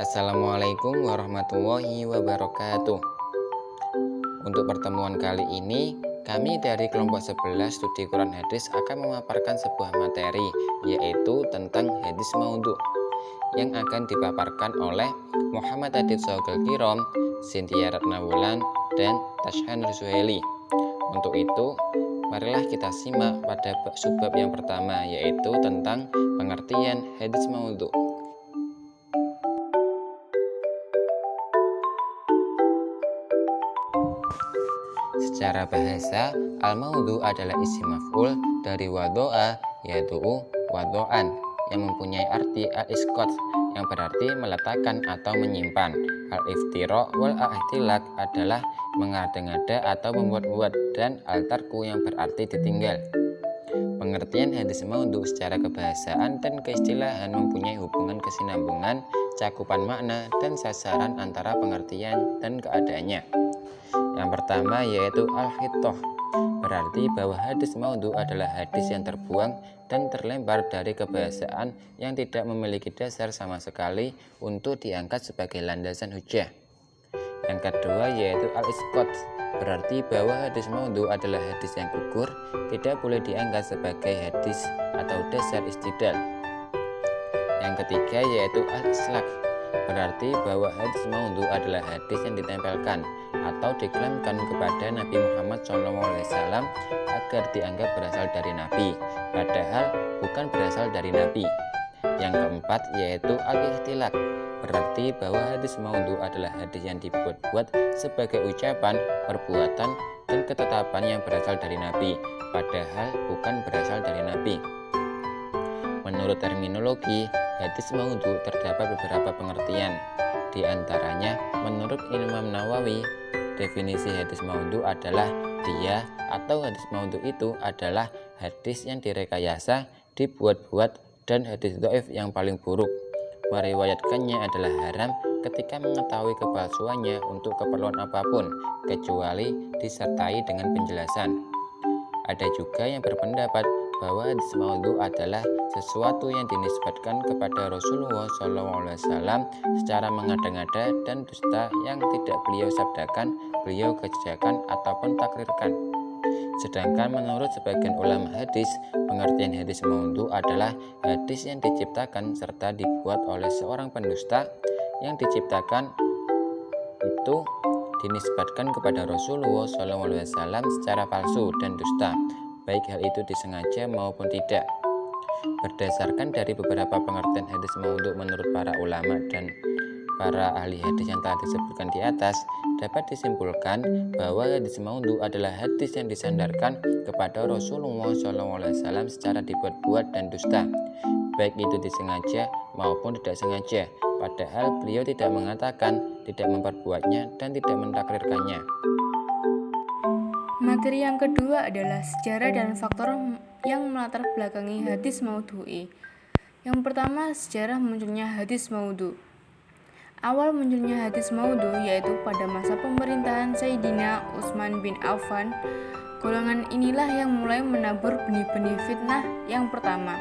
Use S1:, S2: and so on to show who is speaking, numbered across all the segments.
S1: Assalamualaikum warahmatullahi wabarakatuh. Untuk pertemuan kali ini, kami dari kelompok 11 studi Quran Hadis akan memaparkan sebuah materi, yaitu tentang hadis maudhu, yang akan dipaparkan oleh Muhammad Adib Sogel Kirom, Cynthia Ratnawulan, dan Tashan Rusuheli. Untuk itu, marilah kita simak pada subbab yang pertama, yaitu tentang pengertian hadis maudhu. Secara bahasa, al-maudhu adalah isim maf'ul dari wado'a, yadu'u wado'an, yang mempunyai arti al-isqat, yang berarti meletakkan atau menyimpan. Al-iftira wal ihtilak adalah mengada-ngada atau membuat-buat, dan al-tarku yang berarti ditinggal. Pengertian hadis maudhu secara kebahasaan dan keistilahan mempunyai hubungan kesinambungan, cakupan makna, dan sasaran antara pengertian dan keadaannya. Yang pertama yaitu al-hittoh, berarti bahwa hadis maudhu adalah hadis yang terbuang dan terlempar dari kebahasaan yang tidak memiliki dasar sama sekali untuk diangkat sebagai landasan hujjah. Yang kedua yaitu al-isqat, berarti bahwa hadis maudhu adalah hadis yang gugur, tidak boleh diangkat sebagai hadis atau dasar istidlal. Yang ketiga yaitu al-islak, berarti bahwa hadis maudhu adalah hadis yang ditempelkan atau diklaimkan kepada Nabi Muhammad SAW agar dianggap berasal dari Nabi, padahal bukan berasal dari Nabi. Yang keempat yaitu al-ihtilak, berarti bahwa hadis maudhu adalah hadis yang dibuat-buat sebagai ucapan, perbuatan, dan ketetapan yang berasal dari Nabi, padahal bukan berasal dari Nabi. Menurut terminologi hadis maudhu terdapat beberapa pengertian. Di antaranya, menurut Imam Nawawi, definisi hadis maudhu adalah dia atau hadis maudhu itu adalah hadis yang direkayasa, dibuat-buat, dan hadis dhaif yang paling buruk. Meriwayatkannya adalah haram ketika mengetahui kepalsuannya untuk keperluan apapun, kecuali disertai dengan penjelasan. Ada juga yang berpendapat bahwa hadis maudhu adalah sesuatu yang dinisbatkan kepada Rasulullah SAW secara mengada-ngada dan dusta yang tidak beliau sabdakan, beliau kerjakan ataupun takrirkan. Sedangkan menurut sebagian ulama hadis, pengertian hadis maudhu adalah hadis yang diciptakan serta dibuat oleh seorang pendusta yang diciptakan itu dinisbatkan kepada Rasulullah SAW secara palsu dan dusta, baik hal itu disengaja maupun tidak. Berdasarkan dari beberapa pengertian hadis maudhu menurut para ulama dan para ahli hadis yang telah disebutkan di atas, dapat disimpulkan bahwa hadis maudhu adalah hadis yang disandarkan kepada Rasulullah SAW secara dibuat-buat dan dusta, baik itu disengaja maupun tidak sengaja, padahal beliau tidak mengatakan, tidak memperbuatnya, dan tidak mentakrirkannya.
S2: Materi yang kedua adalah sejarah dan faktor yang melatar belakangi hadis maudhu'i. Yang pertama, sejarah munculnya hadis maudhu. Awal munculnya hadis maudhu yaitu pada masa pemerintahan Sayyidina Utsman bin Affan. Golongan inilah yang mulai menabur benih-benih fitnah yang pertama.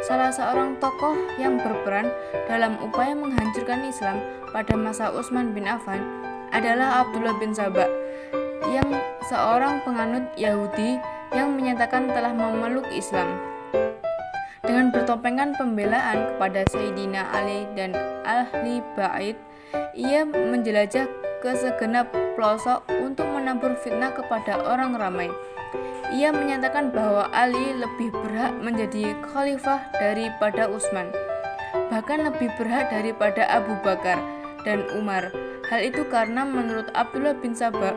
S2: Salah seorang tokoh yang berperan dalam upaya menghancurkan Islam pada masa Utsman bin Affan adalah Abdullah bin Saba, yang seorang penganut Yahudi yang menyatakan telah memeluk Islam. Dengan bertopengkan pembelaan kepada Sayyidina Ali dan ahli bait, ia menjelajah ke segenap pelosok untuk menabur fitnah kepada orang ramai. Ia menyatakan bahwa Ali lebih berhak menjadi khalifah daripada Utsman, bahkan lebih berhak daripada Abu Bakar dan Umar. Hal itu karena menurut Abdullah bin Saba,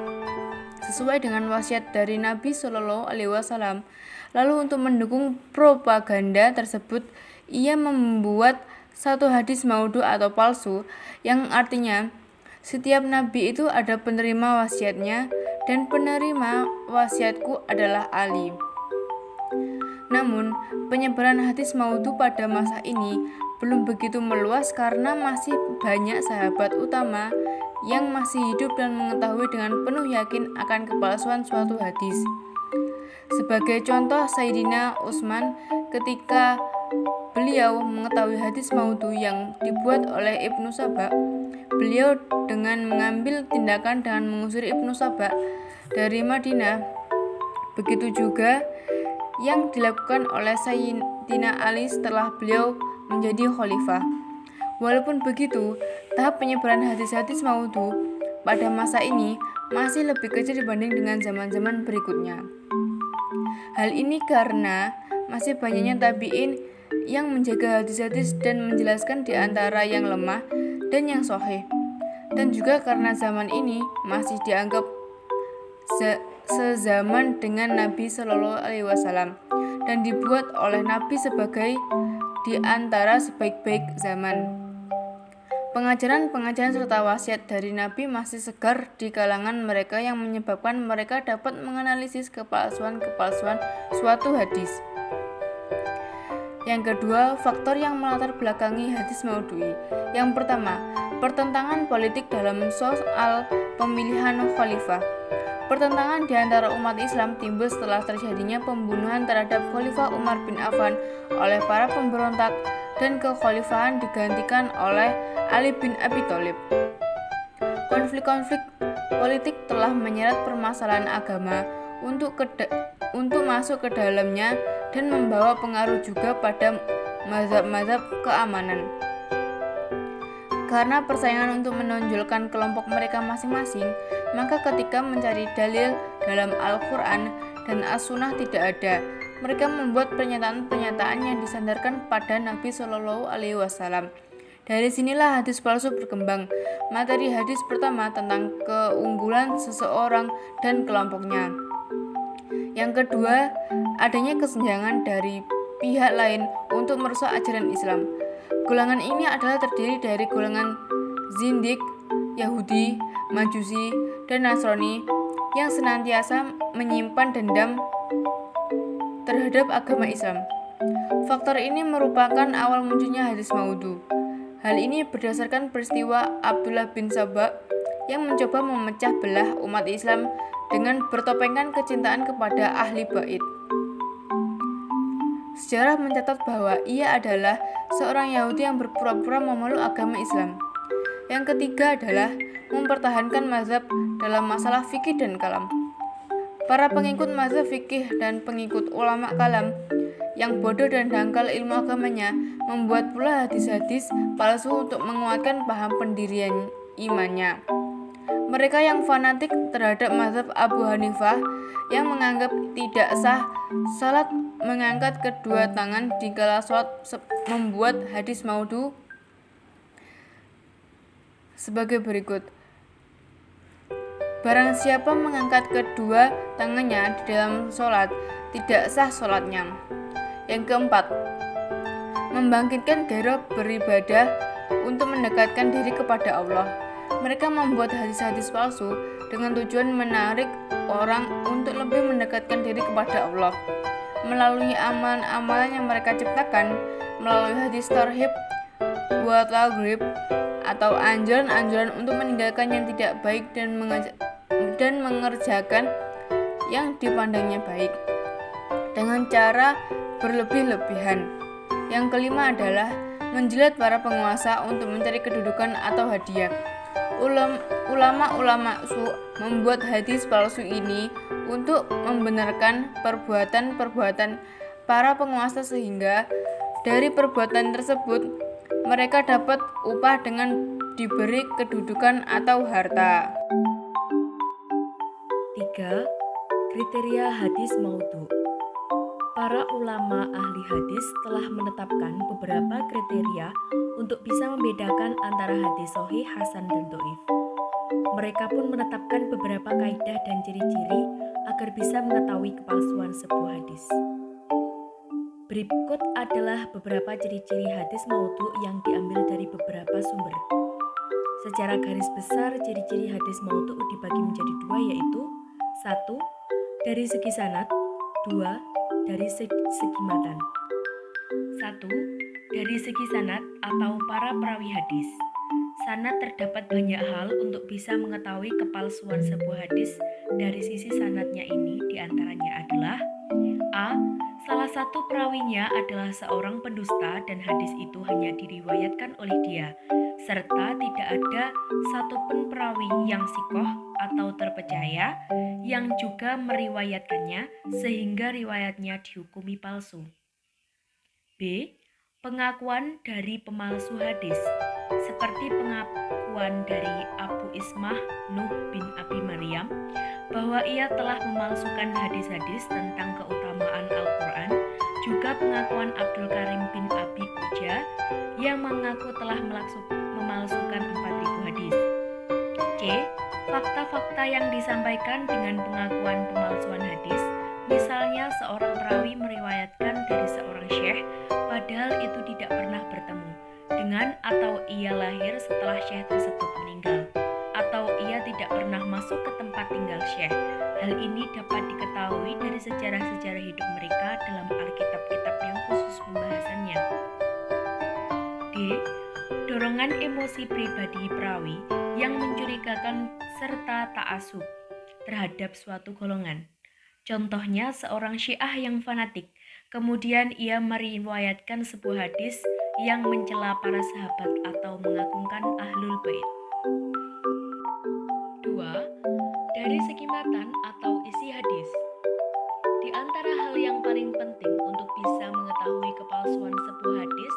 S2: sesuai dengan wasiat dari Nabi Shallallahu Alaihi Wasallam. Lalu untuk mendukung propaganda tersebut, ia membuat satu hadis maudhu atau palsu, yang artinya setiap nabi itu ada penerima wasiatnya dan penerima wasiatku adalah Ali. Namun, penyebaran hadis maudhu pada masa ini belum begitu meluas karena masih banyak sahabat utama yang masih hidup dan mengetahui dengan penuh yakin akan kepalsuan suatu hadis. Sebagai contoh, Sayyidina Utsman ketika beliau mengetahui hadis maudhu yang dibuat oleh Ibnu Saba, beliau dengan mengambil tindakan dengan mengusir Ibnu Saba dari Madinah. Begitu juga yang dilakukan oleh Sayyidina Ali setelah beliau menjadi khalifah. Walaupun begitu, tahap penyebaran hadis-hadis maudhu pada masa ini masih lebih kecil dibanding dengan zaman-zaman berikutnya. Hal ini karena masih banyaknya tabi'in yang menjaga hadis-hadis dan menjelaskan di antara yang lemah dan yang sahih. Dan juga karena zaman ini masih dianggap sezaman dengan Nabi Shallallahu Alaihi Wasallam dan dibuat oleh Nabi sebagai di antara sebaik-baik zaman. Pengajaran-pengajaran serta wasiat dari Nabi masih segar di kalangan mereka yang menyebabkan mereka dapat menganalisis kepalsuan-kepalsuan suatu hadis. Yang kedua, faktor yang melatar belakangi hadis maudhu'i. Yang pertama, pertentangan politik dalam soal pemilihan khalifah. Pertentangan di antara umat Islam timbul setelah terjadinya pembunuhan terhadap Khalifah Umar bin Affan oleh para pemberontak dan kekhalifahan digantikan oleh Ali bin Abi Thalib. Konflik-konflik politik telah menyeret permasalahan agama untuk masuk ke dalamnya dan membawa pengaruh juga pada mazhab-mazhab keamanan. Karena persaingan untuk menonjolkan kelompok mereka masing-masing, maka ketika mencari dalil dalam Al-Quran dan As-Sunnah tidak ada. Mereka membuat pernyataan-pernyataan yang disandarkan pada Nabi Shallallahu Alaihi Wasallam. Dari sinilah hadis palsu berkembang. Materi hadis pertama tentang keunggulan seseorang dan kelompoknya. Yang kedua, adanya kesenjangan dari pihak lain untuk merusak ajaran Islam. Golongan ini adalah terdiri dari golongan Zindik, Yahudi, Majusi, dan Nasrani yang senantiasa menyimpan dendam terhadap agama Islam. Faktor ini merupakan awal munculnya hadis maudhu. Hal ini berdasarkan peristiwa Abdullah bin Saba yang mencoba memecah belah umat Islam dengan bertopengkan kecintaan kepada ahli bait. Sejarah mencatat bahwa ia adalah seorang Yahudi yang berpura-pura memeluk agama Islam. Yang ketiga adalah mempertahankan mazhab dalam masalah fikih dan kalam. Para pengikut mazhab fikih dan pengikut ulama kalam yang bodoh dan dangkal ilmu agamanya membuat pula hadis-hadis palsu untuk menguatkan paham pendirian imannya. Mereka yang fanatik terhadap mazhab Abu Hanifah yang menganggap tidak sah salat mengangkat kedua tangan di kala salat membuat hadis maudhu sebagai berikut. Barang siapa mengangkat kedua tangannya di dalam sholat, tidak sah sholatnya. Yang keempat, membangkitkan gairah beribadah untuk mendekatkan diri kepada Allah. Mereka membuat hadis-hadis palsu dengan tujuan menarik orang untuk lebih mendekatkan diri kepada Allah. Melalui amalan-amalan yang mereka ciptakan, melalui hadis tarhib wa targhib atau anjuran-anjuran untuk meninggalkan yang tidak baik dan mengerjakan yang dipandangnya baik dengan cara berlebih-lebihan. Yang kelima adalah menjilat para penguasa untuk mencari kedudukan atau hadiah. Ulama-ulama membuat hadis palsu ini untuk membenarkan perbuatan-perbuatan para penguasa sehingga dari perbuatan tersebut mereka dapat upah dengan diberi kedudukan atau harta.
S3: 3. Kriteria hadis maudhu. Para ulama ahli hadis telah menetapkan beberapa kriteria untuk bisa membedakan antara hadis sahih, hasan, dan dhaif. Mereka pun menetapkan beberapa kaidah dan ciri-ciri agar bisa mengetahui kepalsuan sebuah hadis. Berikut adalah beberapa ciri-ciri hadis maudhu yang diambil dari beberapa sumber. Secara garis besar, ciri-ciri hadis maudhu dibagi menjadi dua, yaitu 1. Dari segi sanad. 2. Dari segi matan. 1. Dari segi sanad atau para perawi hadis. Sanad terdapat banyak hal untuk bisa mengetahui kepalsuan sebuah hadis. Dari sisi sanadnya ini diantaranya adalah A. Salah satu perawinya adalah seorang pendusta dan hadis itu hanya diriwayatkan oleh dia, serta tidak ada satupun perawi yang sikoh atau terpercaya yang juga meriwayatkannya sehingga riwayatnya dihukumi palsu. B. Pengakuan dari pemalsu hadis, seperti pengakuan dari Abu Ismah Nuh bin Abi Maryam bahwa ia telah memalsukan hadis-hadis tentang keutamaan Al-Quran, juga pengakuan Abdul Karim bin Abi Uja yang mengaku telah memalsukan 4.000 hadis. C. Fakta-fakta yang disampaikan dengan pengakuan pemalsuan hadis, misalnya seorang perawi meriwayatkan dari seorang syekh padahal itu tidak pernah bertemu dengan atau ia lahir setelah syekh tersebut meninggal, atau ia tidak pernah masuk ke tempat tinggal syekh. Hal ini dapat diketahui dari sejarah-sejarah hidup mereka dalam Alkitab-kitab yang khusus pembahasannya. D. Dorongan emosi pribadi perawi yang mencurigakan serta ta'assub terhadap suatu golongan. Contohnya seorang Syiah yang fanatik, kemudian ia meriwayatkan sebuah hadis yang mencela para sahabat atau mengagungkan ahlul bait. 2. Dari segi matan atau isi hadis. Di antara hal yang paling penting untuk bisa mengetahui kepalsuan sebuah hadis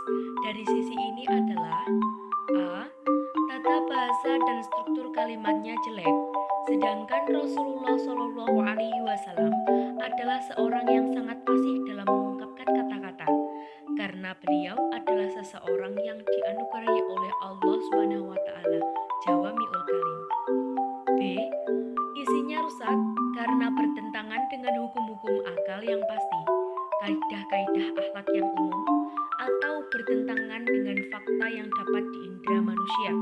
S3: dari sisi ini adalah A. Tata bahasa dan struktur kalimatnya jelek. Sedangkan Rasulullah SAW adalah seorang yang sangat fasih dalam mengungkapkan kata-kata, karena beliau adalah seseorang yang dianugerahi oleh Allah SWT Jawami'ul Kalim. B. Isinya rusak karena bertentangan dengan hukum-hukum akal yang pasti, kaidah-kaidah akhlak yang umum, atau bertentangan dengan fakta yang dapat diindra manusia.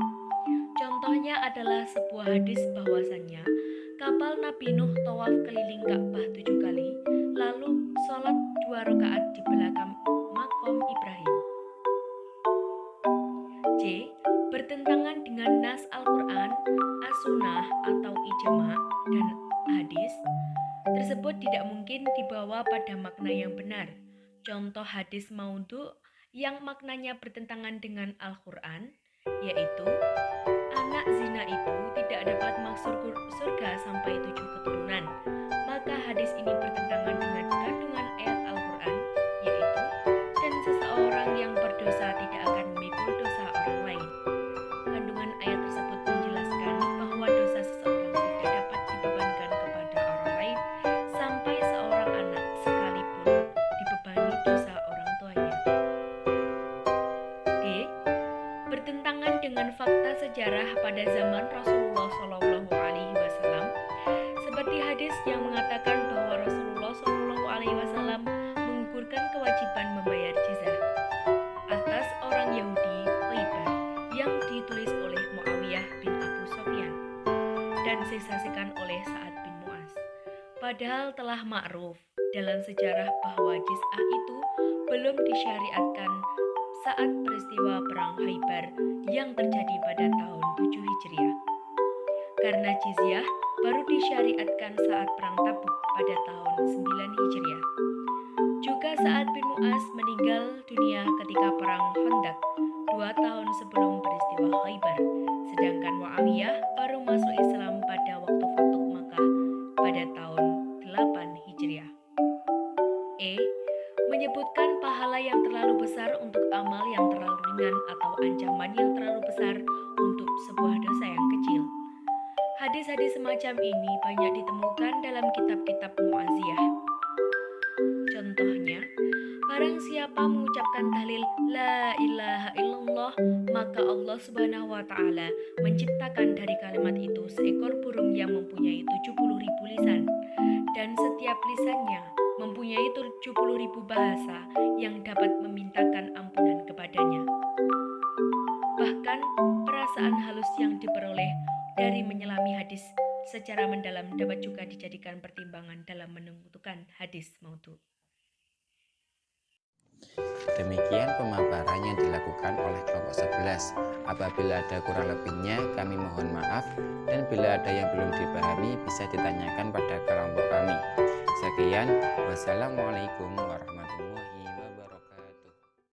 S3: Contohnya adalah sebuah hadis bahwasannya kapal Nabi Nuh tawaf keliling Ka'bah 7 kali, lalu sholat 2 rakaat di belakang makom Ibrahim. C. Bertentangan dengan nas Al-Quran, as-sunnah atau ijma' dan hadis tersebut tidak mungkin dibawa pada makna yang benar. Contoh hadis maudhu yang maknanya bertentangan dengan Al-Quran, yaitu anak zina itu tidak dapat masuk surga sampai 7 keturunan. Maka hadis ini bertentangan dengan kandungan ayat Al-Quran, yaitu dan seseorang yang berdosa tidak akan memikul dosa orang lain. Kandungan ayat tersebut menjelaskan bahwa dosa seseorang tidak dapat dibebankan kepada orang lain sampai seorang anak sekalipun dibebani dosa orang tuanya. D. Bertentangan dengan fakta sejarah pada zaman Rasulullah SAW, seperti hadis yang mengatakan bahwa Rasulullah SAW menggugurkan kewajiban membayar jizyah atas orang Yahudi Khaybar yang ditulis oleh Muawiyah bin Abu Sufyan dan disaksikan oleh Sa'ad bin Mu'az. Padahal telah ma'ruf dalam sejarah bahwa jizyah itu belum disyariatkan saat peristiwa perang Khaybar yang terjadi pada tahun 7 Hijriah. Karena jizyah baru disyariatkan saat perang Tabuk pada tahun 9 Hijriah. Juga Sa'ad bin Mu'az meninggal dunia ketika perang Khandaq 2 tahun sebelum peristiwa Khaybar, sedangkan Muawiyah baru masuk Islam pada waktu Fathu Makkah pada tahun 8 Hijriah. E. Menyebutkan pahala yang terlalu besar untuk amal yang terlalu ringan atau ancaman yang terlalu besar untuk sebuah dosa yang kecil. Hadis-hadis semacam ini banyak ditemukan dalam kitab-kitab mu'aziyah. Contohnya, barang siapa mengucapkan tahlil la ilaha illallah, maka Allah Subhanahu wa taala menciptakan dari kalimat itu seekor burung yang mempunyai 70.000 lisan, dan setiap lisannya mempunyai 70.000 bahasa yang dapat memintakan ampunan kepadanya. Bahkan perasaan halus yang diperoleh dari menyelami hadis secara mendalam dapat juga dijadikan pertimbangan dalam menentukan hadis maudhu.
S1: Demikian pemaparan yang dilakukan oleh kelompok 11. Apabila ada kurang lebihnya, kami mohon maaf, dan bila ada yang belum dipahami bisa ditanyakan pada kelompok kami. Sekian, wassalamualaikum